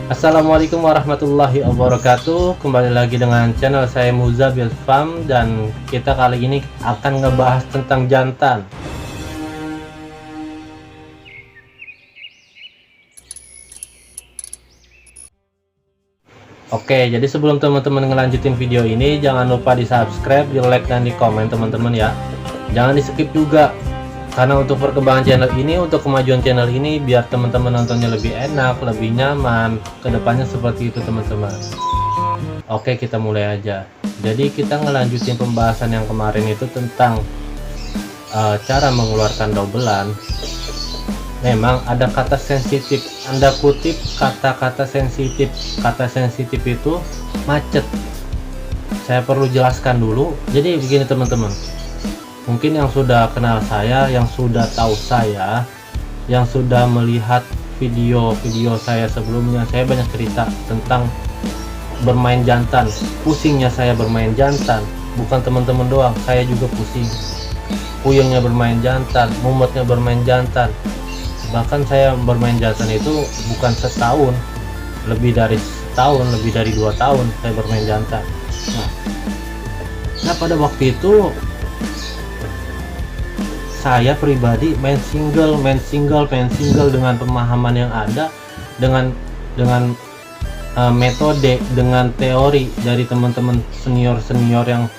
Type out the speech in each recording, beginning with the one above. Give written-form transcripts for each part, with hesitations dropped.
Assalamualaikum warahmatullahi wabarakatuh. Kembali lagi dengan channel saya Muzabil Farm, dan kita kali ini akan ngebahas tentang jantan. Oke, jadi sebelum teman-teman ngelanjutin video ini, jangan lupa di subscribe, di like, dan di komen teman-teman ya. Jangan di skip juga, karena untuk perkembangan channel ini, untuk kemajuan channel ini, biar teman-teman nontonnya lebih enak, lebih nyaman, kedepannya seperti itu teman-teman. Oke, kita mulai aja. Jadi kita ngelanjutin pembahasan yang kemarin itu tentang cara mengeluarkan dobelan. Memang ada kata sensitif, Anda kutip kata-kata sensitif. Kata sensitif itu macet. Saya perlu jelaskan dulu. Jadi begini teman-teman, mungkin yang sudah kenal saya, yang sudah tahu saya, yang sudah melihat video-video saya sebelumnya, saya banyak cerita tentang bermain jantan. Pusingnya saya bermain jantan, bukan teman-teman doang, saya juga pusing. Puyengnya bermain jantan, mumetnya bermain jantan. Bahkan saya bermain jantan itu bukan setahun, lebih dari setahun, lebih dari 2 tahun saya bermain jantan. Nah pada waktu itu saya pribadi main single dengan pemahaman yang ada, dengan metode, dengan teori dari teman-teman senior yang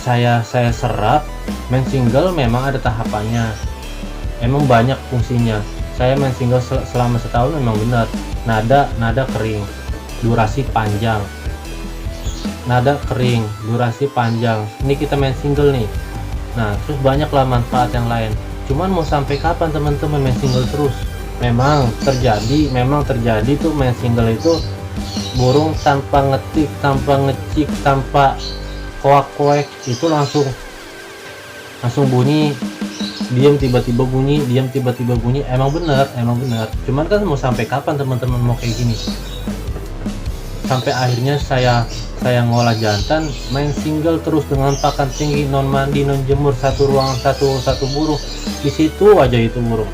saya serap. Main single memang ada tahapannya, emang banyak fungsinya. Saya main single selama setahun memang benar, nada kering, durasi panjang. Nada kering, durasi panjang. Ini kita main single nih. Nah, terus banyaklah manfaat yang lain. Cuman mau sampai kapan teman-teman main single terus? Memang terjadi tuh main single itu burung tanpa ngetik, tanpa ngecik, tanpa koak-koek itu langsung bunyi. Diam tiba-tiba bunyi, diam tiba-tiba bunyi. Emang benar. Cuman kan mau sampai kapan teman-teman mau kayak gini? Sampai akhirnya saya ngolah jantan, main single terus dengan pakan tinggi, non mandi, non jemur, satu ruangan, satu burung. Di situ aja itu burung.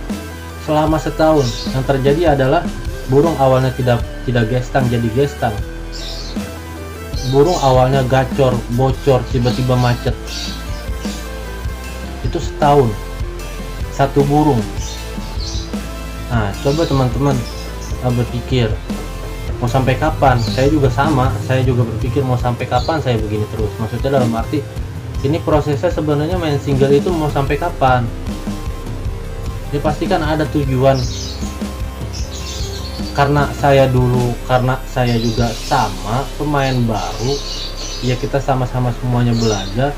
Selama setahun yang terjadi adalah burung awalnya tidak gestang jadi gestang. Burung awalnya gacor, bocor, tiba-tiba macet. Itu setahun. Satu burung. Nah, coba teman-teman berpikir, mau sampai kapan? Saya juga sama, saya juga berpikir mau sampai kapan saya begini terus. Maksudnya dalam arti ini prosesnya sebenarnya main single itu mau sampai kapan? Ya pasti kan ada tujuan. Karena saya juga sama pemain baru, ya kita sama-sama semuanya belajar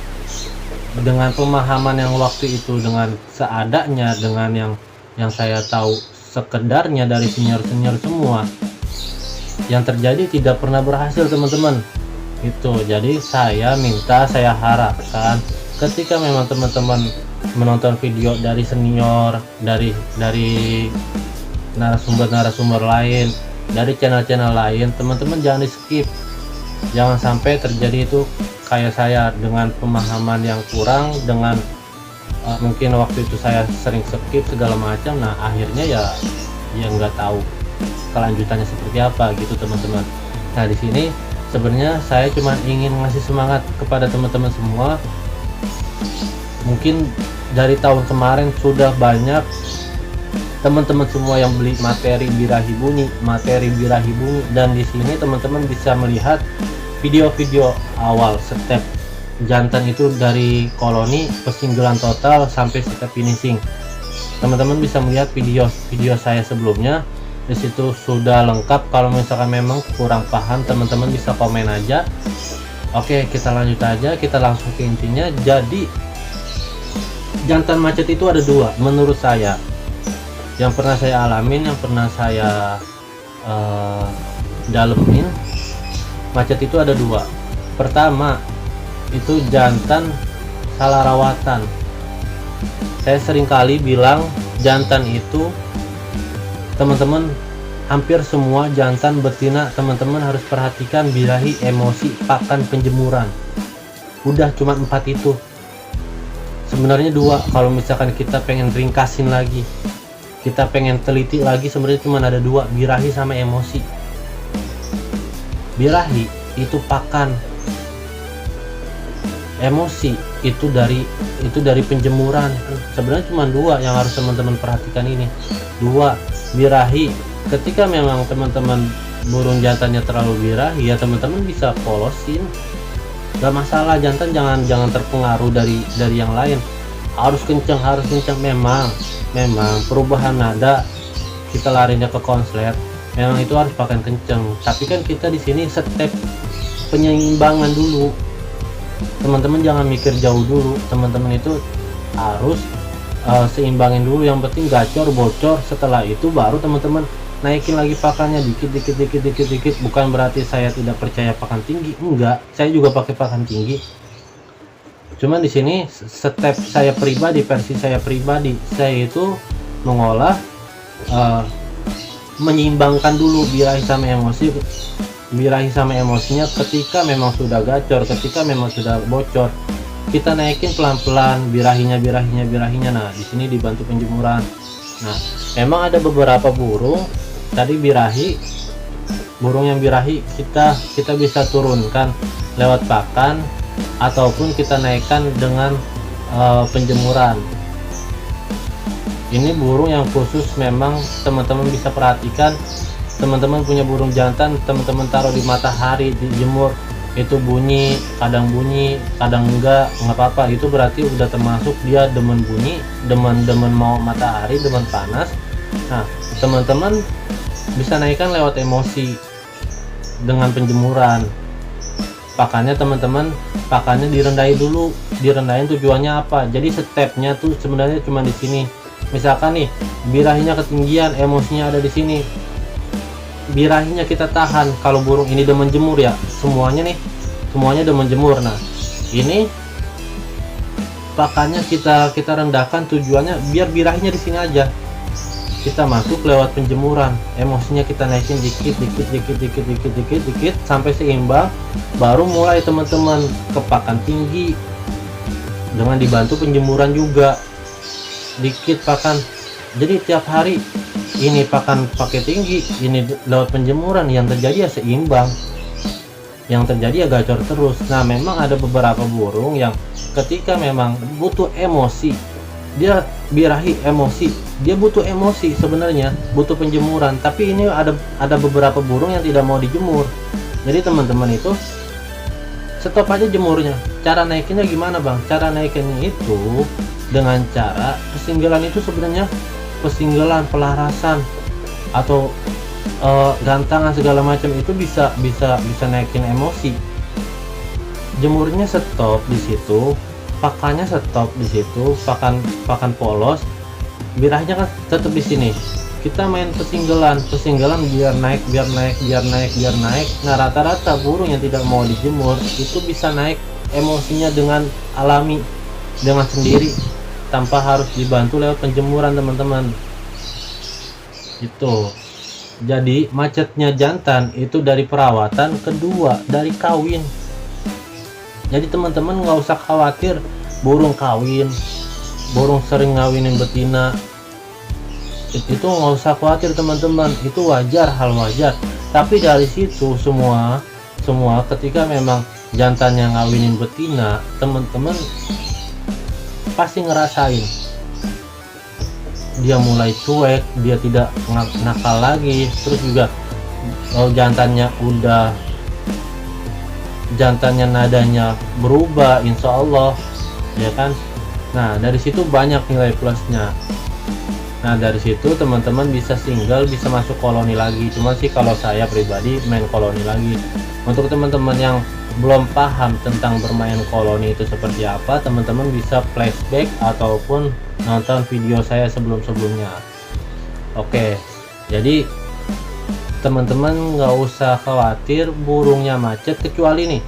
dengan pemahaman yang waktu itu, dengan seadanya, dengan yang saya tahu sekedarnya dari senior semua. Yang terjadi tidak pernah berhasil teman-teman. Itu jadi saya harapkan ketika memang teman-teman menonton video dari senior, dari narasumber lain, dari channel lain, teman-teman jangan di skip. Jangan sampai terjadi itu kayak saya dengan pemahaman yang kurang, dengan mungkin waktu itu saya sering skip segala macam. Nah akhirnya ya nggak tahu kelanjutannya seperti apa gitu teman-teman. Nah di sini sebenarnya saya cuma ingin ngasih semangat kepada teman-teman semua. Mungkin dari tahun kemarin sudah banyak teman-teman semua yang beli materi birahi bunyi, dan di sini teman-teman bisa melihat video-video awal step jantan itu dari koloni, persinggelan total sampai step finishing. Teman-teman bisa melihat video saya sebelumnya. Di situ sudah lengkap. Kalau misalkan memang kurang paham, teman-teman bisa komen aja. Oke, kita lanjut aja, kita langsung ke intinya. Jadi jantan macet itu ada dua menurut saya, yang pernah saya alamin, yang pernah saya dalemin. Macet itu ada dua. Pertama itu jantan salah rawatan. Saya sering kali bilang jantan itu, teman-teman, hampir semua jantan betina teman-teman harus perhatikan birahi, emosi, pakan, penjemuran. Udah cuma 4 itu. Sebenarnya 2 kalau misalkan kita pengen ringkasin lagi. kita pengen teliti lagi, sebenarnya cuma ada dua, birahi sama emosi. birahi itu pakan emosi, itu dari penjemuran. Sebenarnya cuma dua yang harus teman-teman perhatikan ini, dua. Birahi, ketika memang teman-teman burung jantannya terlalu birahi, ya teman-teman bisa polosin, gak masalah. Jantan jangan terpengaruh dari yang lain, harus kencang memang perubahan nada kita larinya ke konslet, memang itu harus pakai kenceng. Tapi kan kita di sini step penyeimbangan dulu, teman-teman jangan mikir jauh dulu, teman-teman itu harus seimbangin dulu. Yang penting gacor bocor, setelah itu baru teman-teman naikin lagi pakannya dikit. Bukan berarti saya tidak percaya pakan tinggi, enggak, saya juga pakai pakan tinggi. Cuman di sini step saya pribadi, versi saya pribadi, saya itu mengolah menyeimbangkan dulu birahi sama emosinya. Ketika memang sudah gacor, ketika memang sudah bocor, kita naikin pelan-pelan birahinya. Nah, di sini dibantu penjemuran. Nah, memang ada beberapa burung tadi burung yang birahi kita bisa turunkan lewat pakan ataupun kita naikkan dengan penjemuran. Ini burung yang khusus, memang teman-teman bisa perhatikan. Teman-teman punya burung jantan, teman-teman taruh di matahari, dijemur, itu bunyi, kadang enggak apa-apa. Itu berarti udah termasuk dia demen bunyi, demen mau matahari, demen panas. Nah, teman-teman bisa naikkan lewat emosi dengan penjemuran. Pakannya pakannya direndahin dulu. Direndahin tujuannya apa? Jadi stepnya tuh sebenarnya cuma di sini. Misalkan nih birahinya ketinggian, emosinya ada di sini, birahinya kita tahan. Kalau burung ini demen jemur ya, semuanya demen jemur. Nah, ini pakannya kita rendahkan, tujuannya biar birahinya di sini aja. Kita masuk lewat penjemuran, emosinya kita naikin dikit sampai seimbang, baru mulai teman-teman ke pakan tinggi dengan dibantu penjemuran juga. Dikit pakan, jadi tiap hari ini pakan pakai tinggi, ini lewat penjemuran, yang terjadi ya seimbang, yang terjadi ya gacor terus. Nah, memang ada beberapa burung yang ketika memang butuh emosi, dia birahi emosi, dia butuh emosi sebenarnya, butuh penjemuran. Tapi ini ada beberapa burung yang tidak mau dijemur. Jadi teman-teman itu stop aja jemurnya. Cara naikinnya gimana bang? Cara naikinnya itu dengan cara pesinggelan. Itu sebenarnya pesinggelan, pelarasan atau gantangan segala macam itu bisa naikin emosi. Jemurnya stop di situ, pakannya stop di situ, pakan polos, birahnya kan tetap di sini. Kita main pesinggelan biar naik. Nah, rata-rata burung yang tidak mau dijemur itu bisa naik emosinya dengan alami, dengan sendiri, tanpa harus dibantu lewat penjemuran teman-teman. Itu jadi macetnya jantan itu dari perawatan, kedua dari kawin. Jadi teman-teman nggak usah khawatir burung kawin, burung sering ngawinin betina, itu nggak usah khawatir teman-teman, itu wajar, hal wajar. Tapi dari situ semua ketika memang jantannya ngawinin betina, teman-teman pasti ngerasain dia mulai cuek, dia tidak nakal lagi. Terus juga jantannya nadanya berubah, insya Allah, ya kan. Nah, dari situ banyak nilai plusnya. Nah, dari situ teman-teman bisa single, bisa masuk koloni lagi. Cuma sih kalau saya pribadi main koloni lagi. Untuk teman-teman yang belum paham tentang bermain koloni itu seperti apa, teman-teman bisa flashback ataupun nonton video saya sebelum-sebelumnya. Oke, jadi teman-teman nggak usah khawatir burungnya macet, kecuali nih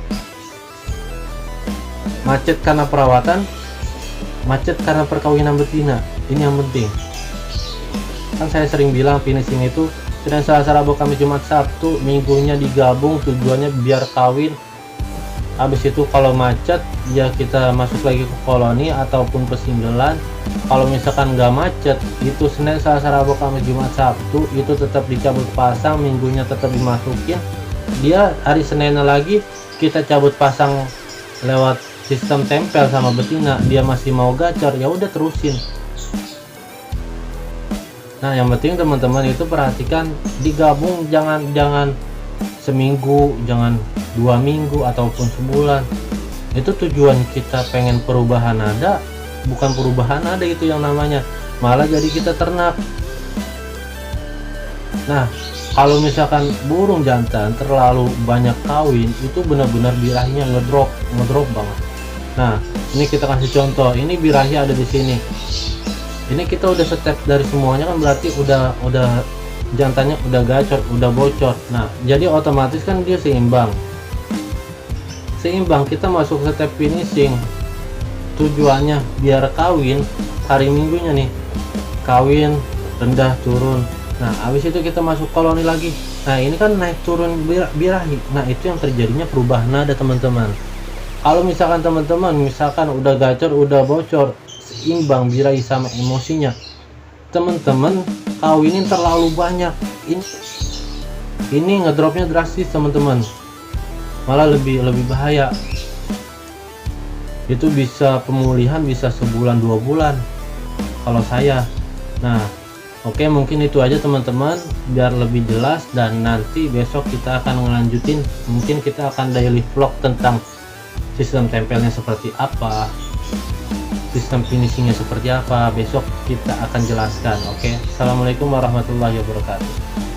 macet karena perawatan, macet karena perkawinan betina. Ini yang penting. Kan saya sering bilang finishing itu Senin, Selasa, Rabu, Kamis, Jumat, Sabtu, minggunya digabung, tujuannya biar kawin. Habis itu kalau macet ya kita masuk lagi ke koloni ataupun pesinggelan. Kalau misalkan nggak macet, itu Senin, Selasa, Rabu, Kamis, Jumat, Sabtu itu tetap dicabut pasang, minggunya tetap dimasukin. dia hari Seninnya lagi kita cabut pasang lewat sistem tempel sama betina, dia masih mau gacor, ya udah terusin. Nah yang penting teman-teman itu perhatikan, digabung, jangan seminggu, jangan 2 minggu ataupun sebulan. Itu tujuan kita pengen perubahan ada, bukan perubahan ada itu yang namanya, malah jadi kita ternak. Nah kalau misalkan burung jantan terlalu banyak kawin, itu benar-benar birahinya ngedrop banget. Nah ini kita kasih contoh, ini birahi ada di sini, ini kita udah step dari semuanya kan, berarti udah jantannya udah gacor, udah bocor. Nah jadi otomatis kan dia seimbang, kita masuk step finishing, tujuannya biar kawin hari minggunya nih, kawin rendah turun. Nah habis itu kita masuk koloni lagi, nah ini kan naik turun birahi. Nah itu yang terjadinya perubahan nada teman-teman. Kalau misalkan teman-teman misalkan udah gacor, udah bocor, seimbang birahi sama emosinya, teman-teman kawinin terlalu banyak, ini ngedropnya drastis teman-teman, malah lebih bahaya. Itu bisa pemulihan bisa sebulan 2 bulan kalau saya. Nah oke, mungkin itu aja teman-teman biar lebih jelas, dan nanti besok kita akan ngelanjutin, mungkin kita akan daily vlog tentang sistem tempelnya seperti apa, sistem finishingnya seperti apa, besok kita akan jelaskan. Oke, assalamualaikum warahmatullahi wabarakatuh.